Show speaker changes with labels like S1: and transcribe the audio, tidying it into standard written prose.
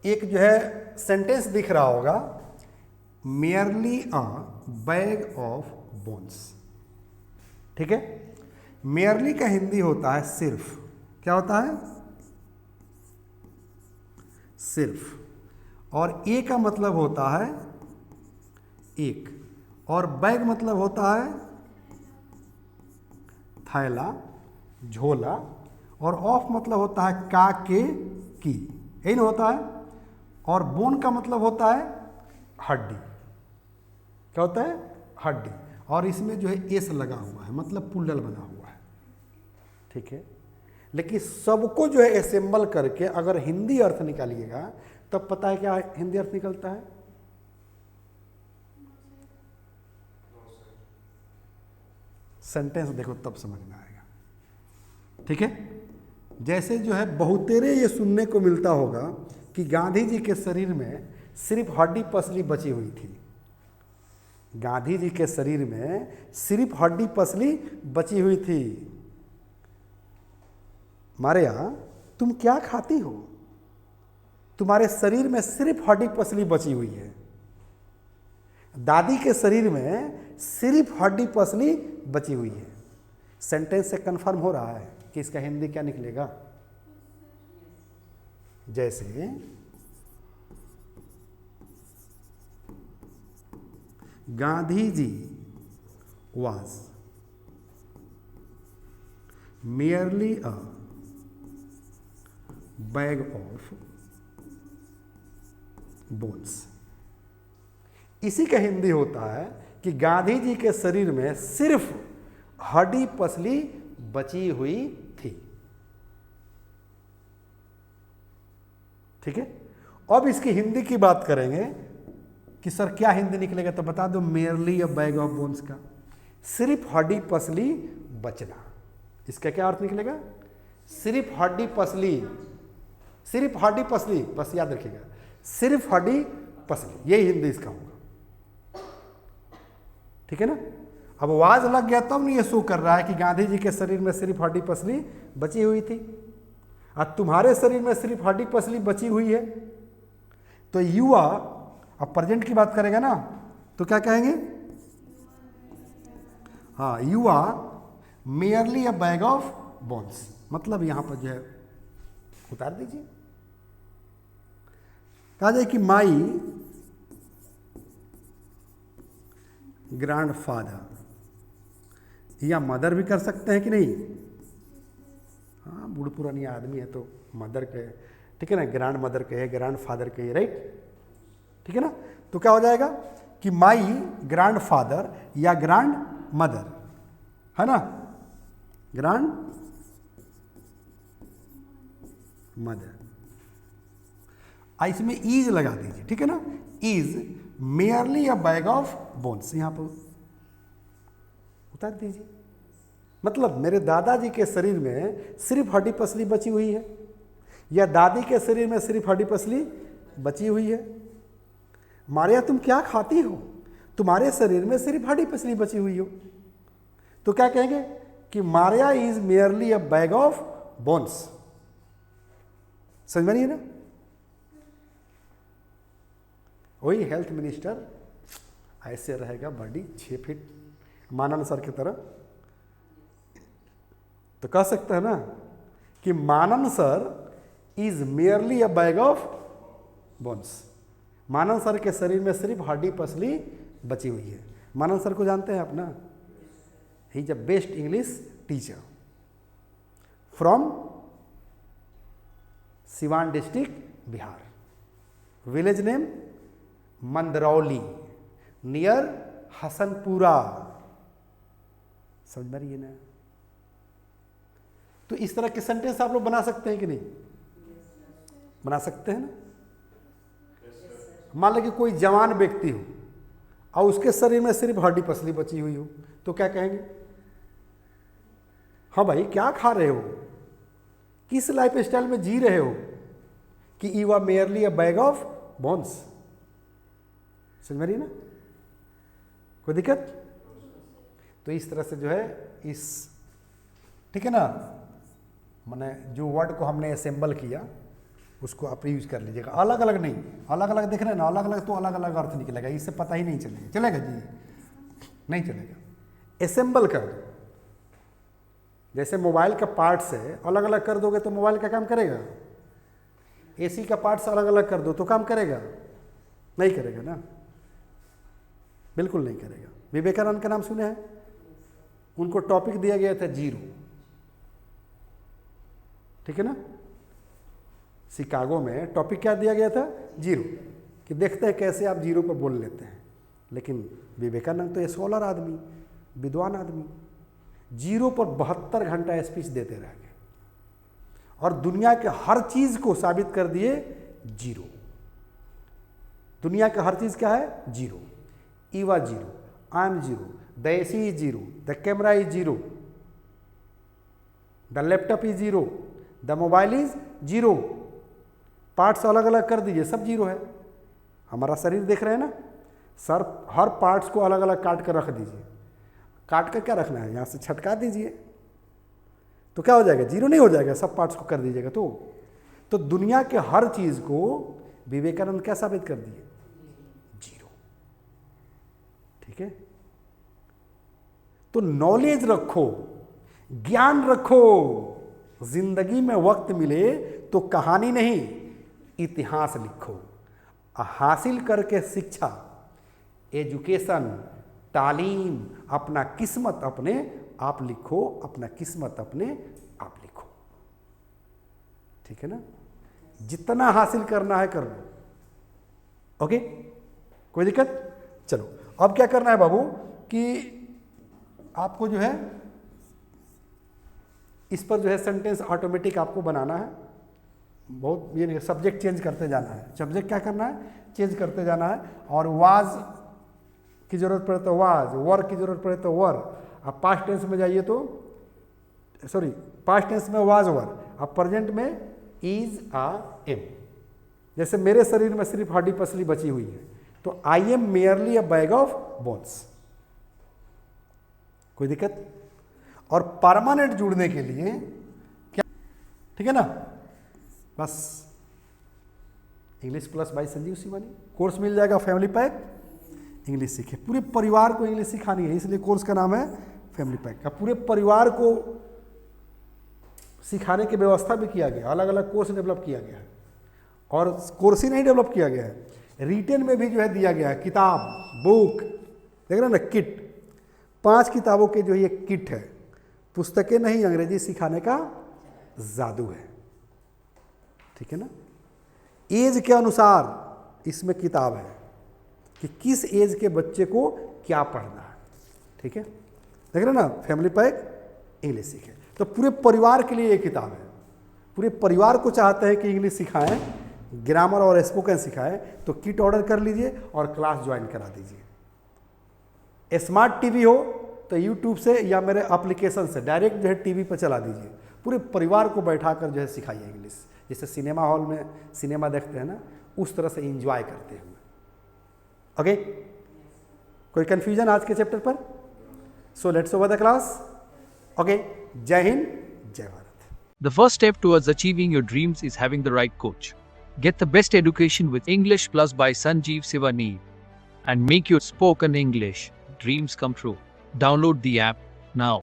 S1: एक जो है सेंटेंस दिख रहा होगा, merely a bag of bones. ठीक है, मेयरली का हिंदी होता है सिर्फ। क्या होता है? सिर्फ। और ए का मतलब होता है एक, और बैग मतलब होता है थैला, झोला, और ऑफ मतलब होता है का के की, यही ना होता है। और बोन का मतलब होता है हड्डी। क्या होता है? हड्डी। और इसमें जो है एस लगा हुआ है, मतलब पुल्डल बना हुआ है। ठीक है, लेकिन सबको जो है असेंबल करके अगर हिंदी अर्थ निकालिएगा तब पता है क्या हिंदी अर्थ निकलता है? सेंटेंस देखो तब समझ में आएगा। ठीक है, जैसे जो है बहुतेरे ये सुनने को मिलता होगा कि गांधी जी के शरीर में सिर्फ हड्डी पसली बची हुई थी। गांधी जी के शरीर में सिर्फ हड्डी पसली बची हुई थी। मारिया, तुम क्या खाती हो? तुम्हारे शरीर में सिर्फ हड्डी पसली बची हुई है। दादी के शरीर में सिर्फ हड्डी पसली बची हुई है। सेंटेंस से कंफर्म हो रहा है कि इसका हिंदी क्या निकलेगा? जैसे Gandhi ji was merely a bag of bones। इसी का हिंदी होता है कि गांधी जी के शरीर में सिर्फ हड्डी पसली बची हुई थी। ठीक है, अब इसकी हिंदी की बात करेंगे कि सर क्या हिंदी निकलेगा, तो बता दो merely a bag of bones का सिर्फ हड्डी पसली बचना। इसका क्या अर्थ निकलेगा? सिर्फ हड्डी पसली, सिर्फ हड्डी पसली, बस याद रखिएगा, सिर्फ हड्डी पसली, यही हिंदी इसका होगा। ठीक है ना? अब आवाज लग गया तब नहीं ये शो कर रहा है कि गांधी जी के शरीर में सिर्फ हड्डी पसली बची हुई थी और तुम्हारे शरीर में सिर्फ हड्डी पसली बची हुई है। तो युवा, अब प्रेजेंट की बात करेगा ना तो क्या कहेंगे? हाँ, you are merely a bag of bones, मतलब यहां पर जो है उतार दीजिए। कहा जाए कि माई ग्रैंडफादर, या मदर भी कर सकते हैं कि नहीं? हाँ, बूढ़ पुरानी आदमी है तो मदर के, ठीक है ना, ग्रैंड मदर के, ग्रैंड फादर के, राइट? ठीक है ना? तो क्या हो जाएगा कि माई ग्रैंड फादर या ग्रैंड मदर, है ना, ग्रैंड मदर। इसमें ईज लगा दीजिए। ठीक है ना? Is merely a bag of bones, यहां पर उतार दीजिए। मतलब मेरे दादाजी के शरीर में सिर्फ हड्डी पसली बची हुई है, या दादी के शरीर में सिर्फ हड्डी पसली बची हुई है। मारिया, तुम क्या खाती हो? तुम्हारे शरीर में सिर्फ हड्डी पसली बची हुई हो। तो क्या कहेंगे कि Maria is merely a bag of bones. समझ में नहीं है ना? वही हेल्थ मिनिस्टर ऐसे रहेगा, बॉडी 6 फीट मानन सर की तरह, तो कह सकते हैं ना कि मानन sir is merely a bag of bones. मानन सर के शरीर में सिर्फ हड्डी पसली बची हुई है। मानन सर को जानते हैं आप ना? He is a best English teacher from Siwan district, Bihar. Village name Mandrauli, near Hasanpura. समझ में रही है ना? तो इस तरह के सेंटेंस आप लोग बना सकते हैं कि नहीं? बना सकते हैं ना? मान लो कि कोई जवान व्यक्ति हो और उसके शरीर में सिर्फ हड्डी पसली बची हुई हो, तो क्या कहेंगे? हाँ भाई, क्या खा रहे हो, किस लाइफ स्टाइल में जी रहे हो कि you are merely a bag of bones. समझ में रही ना? कोई दिक्कत? तो इस तरह से जो है इस, ठीक है ना, मैंने जो वर्ड को हमने असेंबल किया उसको आप यूज कर लीजिएगा, अलग अलग नहीं, अलग अलग देख रहे हैं ना, अलग अलग तो अलग अलग अर्थ निकलेगा, इससे पता ही नहीं चलेगा। चलेगा जी? नहीं चलेगा। असेंबल कर दो, जैसे मोबाइल का पार्ट्स है, अलग अलग कर दोगे तो मोबाइल का काम करेगा? एसी का पार्ट्स अलग अलग कर दो तो काम करेगा? नहीं करेगा ना, बिल्कुल नहीं करेगा। विवेकानंद का नाम सुने हैं? उनको टॉपिक दिया गया था जीरो, ठीक है ना? शिकागो में टॉपिक क्या दिया गया था? जीरो, कि देखते हैं कैसे आप जीरो पर बोल लेते हैं। लेकिन विवेकानंद तो ये स्कॉलर आदमी, विद्वान आदमी, जीरो पर 72 घंटा स्पीच देते रह गए और दुनिया के हर चीज को साबित कर दिए जीरो। दुनिया का हर चीज क्या है? Zero. You are zero, I am zero, the AC is zero, the camera is zero, the laptop is zero, the mobile is zero. Parts अलग अलग कर दीजिए, सब जीरो है। हमारा शरीर देख रहे हैं ना, सर हर पार्ट्स को अलग अलग काट कर रख दीजिए। काट कर क्या रखना है? यहाँ से छटका दीजिए तो क्या हो जाएगा? जीरो नहीं हो जाएगा? सब पार्ट्स को कर दीजिएगा तो दुनिया के हर चीज को विवेकानंद क्या साबित कर दिए? जीरो। ठीक है? तो नॉलेज रखो, ज्ञान रखो, जिंदगी में वक्त मिले तो कहानी नहीं इतिहास लिखो। हासिल करके शिक्षा, एजुकेशन, तालीम, अपना किस्मत अपने आप लिखो, अपना किस्मत अपने आप लिखो। ठीक है ना? जितना हासिल करना है कर लो। ओके, कोई दिक्कत? चलो अब क्या करना है बाबू कि आपको जो है इस पर जो है सेंटेंस ऑटोमेटिक आपको बनाना है। बहुत ये नहीं, सब्जेक्ट चेंज करते जाना है। सब्जेक्ट क्या करना है? चेंज करते जाना है। और वाज की जरूरत पड़े तो वाज, वर की जरूरत पड़े तो वर। अब पास्ट टेंस में जाइए तो सॉरी, पास्ट टेंस में वाज वर, अब प्रेजेंट में इज आ एम। जैसे मेरे शरीर में सिर्फ हड्डी पसली बची हुई है तो I am merely a bag of bones. कोई दिक्कत? और परमानेंट जुड़ने के लिए क्या, ठीक है ना, बस English plus by Sanjeev Shivani course मिल जाएगा। फैमिली पैक इंग्लिश सीखे, पूरे परिवार को इंग्लिश सिखानी है, इसलिए कोर्स का नाम है फैमिली पैक का। पूरे परिवार को सिखाने की व्यवस्था भी किया गया, अलग अलग कोर्स डेवलप किया गया है। और कोर्स ही नहीं डेवलप किया गया है, रिटेन में भी जो है दिया गया है, किताब, बुक, देख रहे हैं ना, किट। 5 किताबों के जो ये किट है, पुस्तकें नहीं, अंग्रेजी सिखाने का जादू है। ठीक है ना? एज के अनुसार इसमें किताब है कि किस एज के बच्चे को क्या पढ़ना है। ठीक है? देख रहे हैं ना, फैमिली पैक इंग्लिश सीखे। तो पूरे परिवार के लिए ये किताब है। पूरे परिवार को चाहते हैं कि इंग्लिश सिखाएं, ग्रामर और स्पोकन सिखाएं, तो किट ऑर्डर कर लीजिए और क्लास ज्वाइन करा दीजिए। स्मार्ट टीवी हो तो यूट्यूब से या मेरे एप्लीकेशन से डायरेक्ट जो है टीवी पर चला दीजिए। पूरे परिवार को बैठाकर जो है सिखाइए इंग्लिश, जैसे सिनेमा हॉल में सिनेमा देखते हैं ना, उस तरह से एंजॉय करते हुए। ओके, कोई कंफ्यूजन आज के चैप्टर पर? So let's over the class. Okay, जय हिंद, जय Bharat.
S2: The first step towards achieving your dreams is having the right coach. Get the best education with English Plus by Sanjeev Sivani and make your spoken English dreams come true. Download the app now.